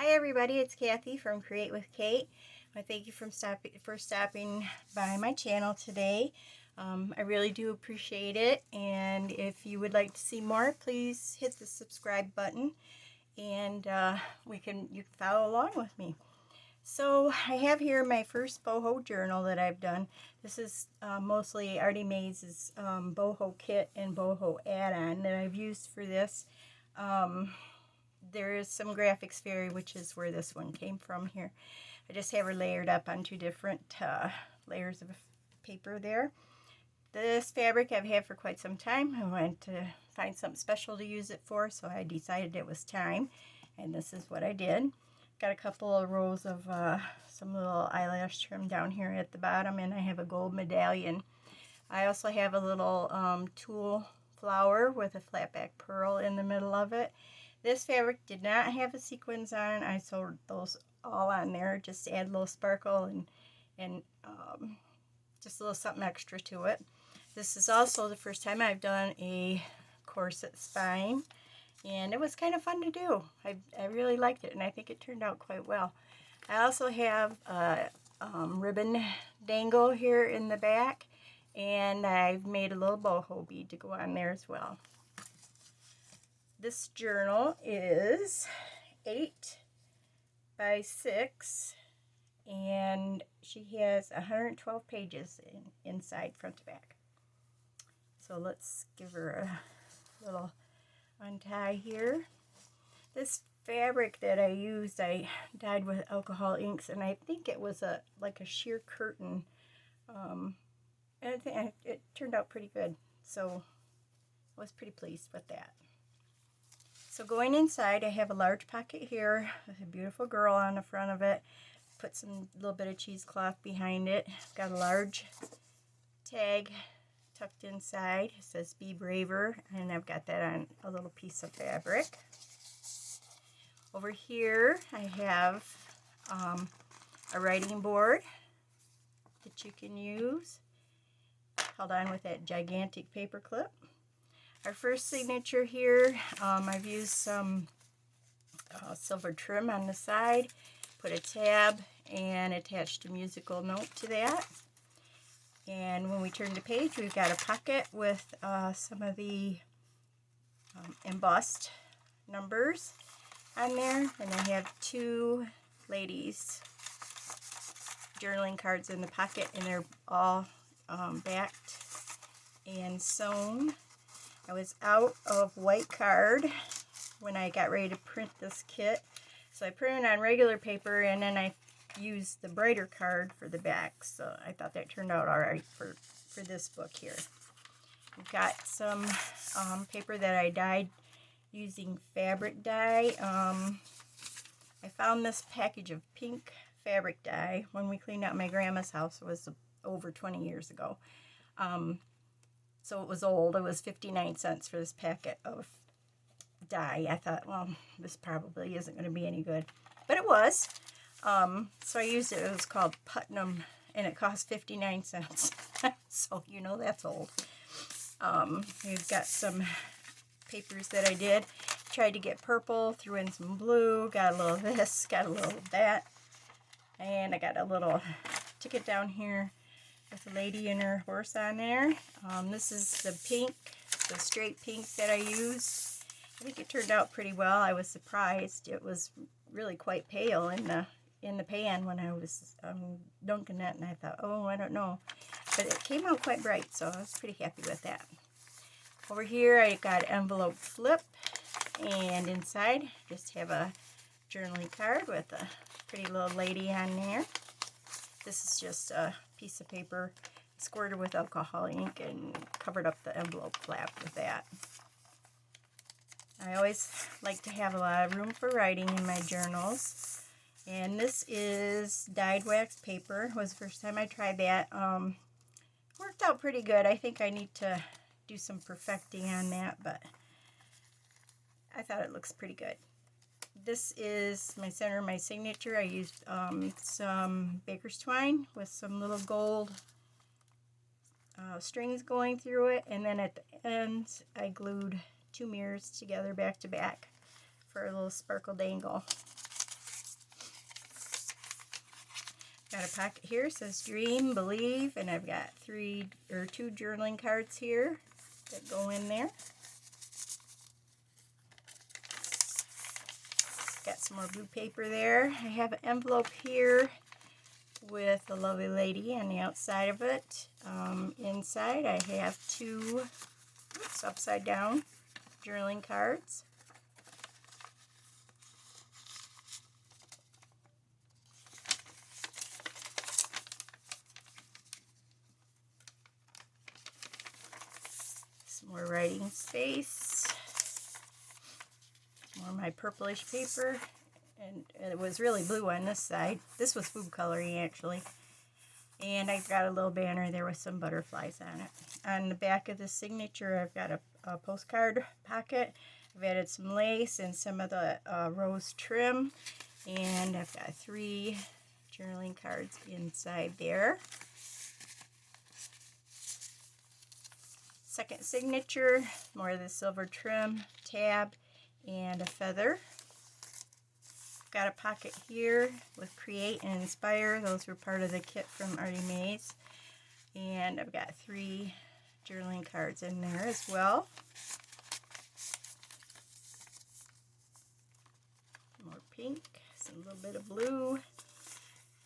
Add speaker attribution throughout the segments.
Speaker 1: Hi everybody, it's Kathy from Create with Kate. I thank you for stopping by my channel today. I really do appreciate it, and if you would like to see more, please hit the subscribe button, and you can follow along with me. So I have here my first boho journal that I've done. This is mostly ARTYmaze's boho kit and boho add-on that I've used for this. There is some graphics fairy, which is where this one came from here. I just have her layered up on two different layers of paper there. This fabric I've had for quite some time. I wanted to find something special to use it for, so I decided it was time, and this is what I did. Got a couple of rows of some little eyelash trim down here at the bottom, and I have a gold medallion. I also have a little tulle flower with a flat back pearl in the middle of it. This fabric did not have a sequins on. I sewed those all on there just to add a little sparkle and just a little something extra to it. This is also the first time I've done a corset spine, and it was kind of fun to do. I really liked it, and I think it turned out quite well. I also have a ribbon dangle here in the back, and I've made a little boho bead to go on there as well. This journal is 8 by 6, and she has 112 pages inside, front to back. So let's give her a little untie here. This fabric that I used, I dyed with alcohol inks, and I think it was like a sheer curtain, and I think it turned out pretty good, so I was pretty pleased with that. So going inside, I have a large pocket here with a beautiful girl on the front of it. Put some little bit of cheesecloth behind it. Got a large tag tucked inside. It says "Be Braver," and I've got that on a little piece of fabric. Over here, I have a writing board that you can use, held on with that gigantic paper clip. Our first signature here, I've used some silver trim on the side, put a tab, and attached a musical note to that. And when we turn the page, we've got a pocket with some of the embossed numbers on there. And I have two ladies' journaling cards in the pocket, and they're all backed and sewn. I was out of white card when I got ready to print this kit, so I printed on regular paper, and then I used the brighter card for the back, so I thought that turned out alright for this book here. I've got some paper that I dyed using fabric dye. I found this package of pink fabric dye when we cleaned out my grandma's house. It was over 20 years ago. So it was old. It was 59 cents for this packet of dye. I thought, well, this probably isn't going to be any good. But it was. So I used it. It was called Putnam, and it cost 59 cents. So, you know, that's old. We've got some papers that I did. Tried to get purple, threw in some blue, got a little of this, got a little of that. And I got a little ticket down here with a lady and her horse on there. This is the pink, the straight pink that I used. I think it turned out pretty well. I was surprised. It was really quite pale in the pan when I was dunking it, and I thought, oh, I don't know. But it came out quite bright, so I was pretty happy with that. Over here, I got an envelope flip, and inside just have a journaling card with a pretty little lady on there. This is just a piece of paper squirted with alcohol ink and covered up the envelope flap with that. I always like to have a lot of room for writing in my journals. And this is dyed wax paper. It was the first time I tried that. Worked out pretty good. I think I need to do some perfecting on that, but I thought it looks pretty good. This is my center of my signature. I used some baker's twine with some little gold strings going through it, and then at the ends I glued two mirrors together back to back for a little sparkle dangle. Got a pocket here, says Dream, Believe, and I've got two journaling cards here that go in there. Got some more blue paper there. I have an envelope here with a lovely lady on the outside of it. Inside I have two upside down journaling cards. Some more writing space. More of my purplish paper. And it was really blue on this side. This was food coloring actually. And I've got a little banner there with some butterflies on it. On the back of the signature, I've got a postcard pocket. I've added some lace and some of the rose trim. And I've got 3 journaling cards inside there. Second signature, more of the silver trim, tab, and a feather. Got a pocket here with Create and Inspire. Those were part of the kit from ARTYmaze. And I've got 3 journaling cards in there as well. More pink, some little bit of blue.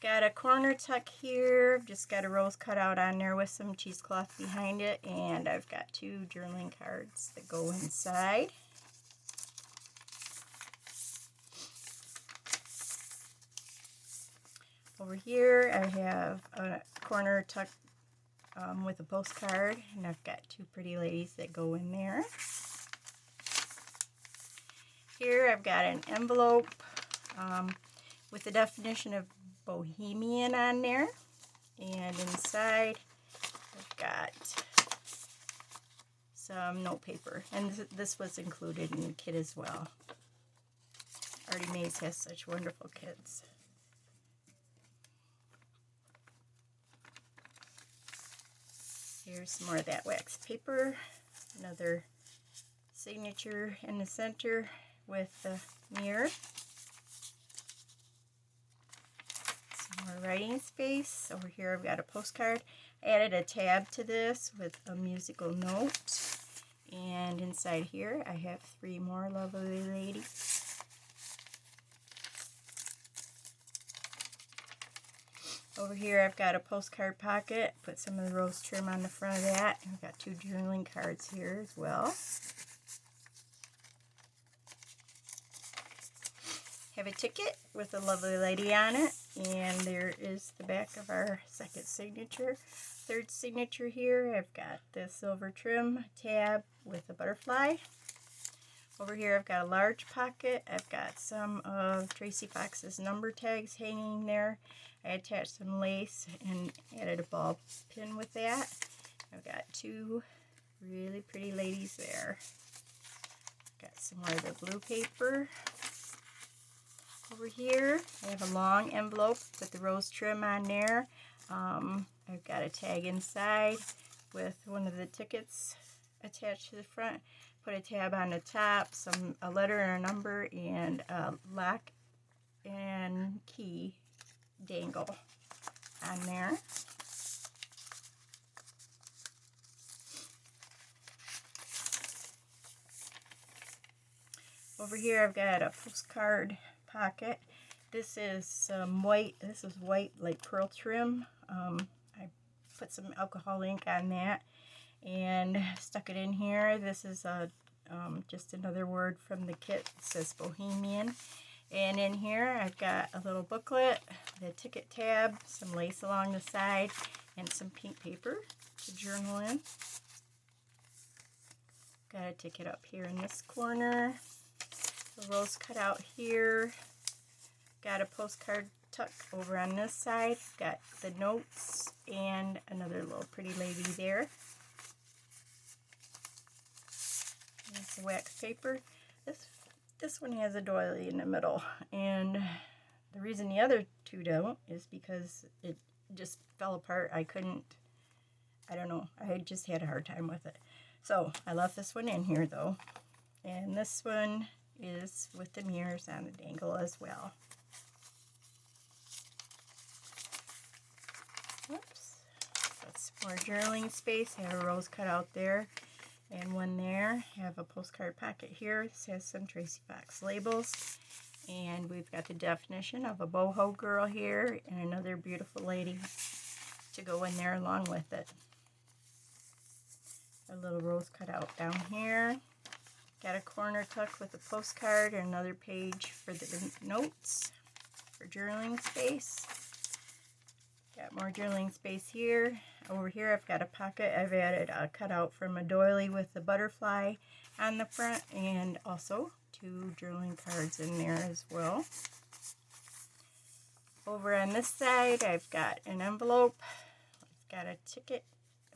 Speaker 1: Got a corner tuck here. Just got a rose cut out on there with some cheesecloth behind it. And I've got 2 journaling cards that go inside. Over here I have a corner tuck with a postcard, and I've got 2 pretty ladies that go in there. Here I've got an envelope with the definition of Bohemian on there, and inside I've got some note paper, and this was included in the kit as well. ARTYmaze has such wonderful kits. Here's some more of that wax paper, another signature in the center with the mirror. Some more writing space. Over here I've got a postcard. I added a tab to this with a musical note. And inside here I have 3 more lovely ladies. Over here I've got a postcard pocket, put some of the rose trim on the front of that. I've got 2 journaling cards here as well. Have a ticket with a lovely lady on it, and there is the back of our second signature. Third signature here, I've got the silver trim tab with a butterfly. Over here I've got a large pocket. I've got some of Tracy Fox's number tags hanging there. I attached some lace and added a ball pin with that. I've got 2 really pretty ladies there. Got some more of the blue paper. Over here I have a long envelope with the rose trim on there. I've got a tag inside with one of the tickets attached to the front. Put a tab on the top, a letter and a number, and a lock and key dangle on there. Over here I've got a postcard pocket. This is white like pearl trim. I put some alcohol ink on that and stuck it in here. This is just another word from the kit. It says Bohemian. And in here I've got a little booklet, the ticket tab, some lace along the side, and some pink paper to journal in. Got a ticket up here in this corner. The rose cut out here. Got a postcard tuck over on this side. Got the notes and another little pretty lady there. There's the wax paper. This one has a doily in the middle, and the reason the other 2 don't is because it just fell apart. I don't know, I just had a hard time with it. So I left this one in here though, and this one is with the mirrors on the dangle as well. got some more journaling space. I have a rose cut out there and one there. I have a postcard pocket here. This has some Tracy Fox labels. And we've got the definition of a boho girl here and another beautiful lady to go in there along with it. A little rose cut out down here. Got a corner tuck with a postcard and another page for the notes for journaling space. Got more journaling space here. Over here I've got a pocket. I've added a cutout from a doily with the butterfly on the front and also 2 journaling cards in there as well. Over on this side I've got an envelope. I've got a ticket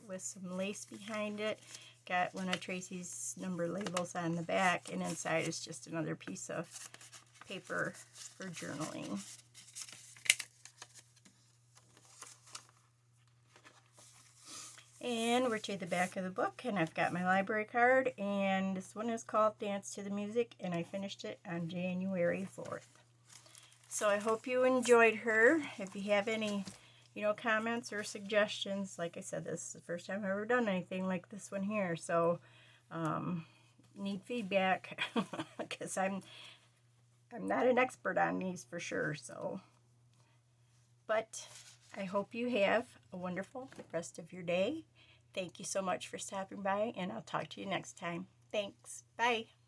Speaker 1: with some lace behind it. Got one of Tracy's number labels on the back, and inside is just another piece of paper for journaling. And we're to the back of the book, and I've got my library card, and this one is called Dance to the Music, and I finished it on January 4th. So I hope you enjoyed her. If you have any, comments or suggestions, like I said, this is the first time I've ever done anything like this one here, so need feedback because I'm not an expert on these for sure. So, but I hope you have a wonderful rest of your day. Thank you so much for stopping by, and I'll talk to you next time. Thanks. Bye.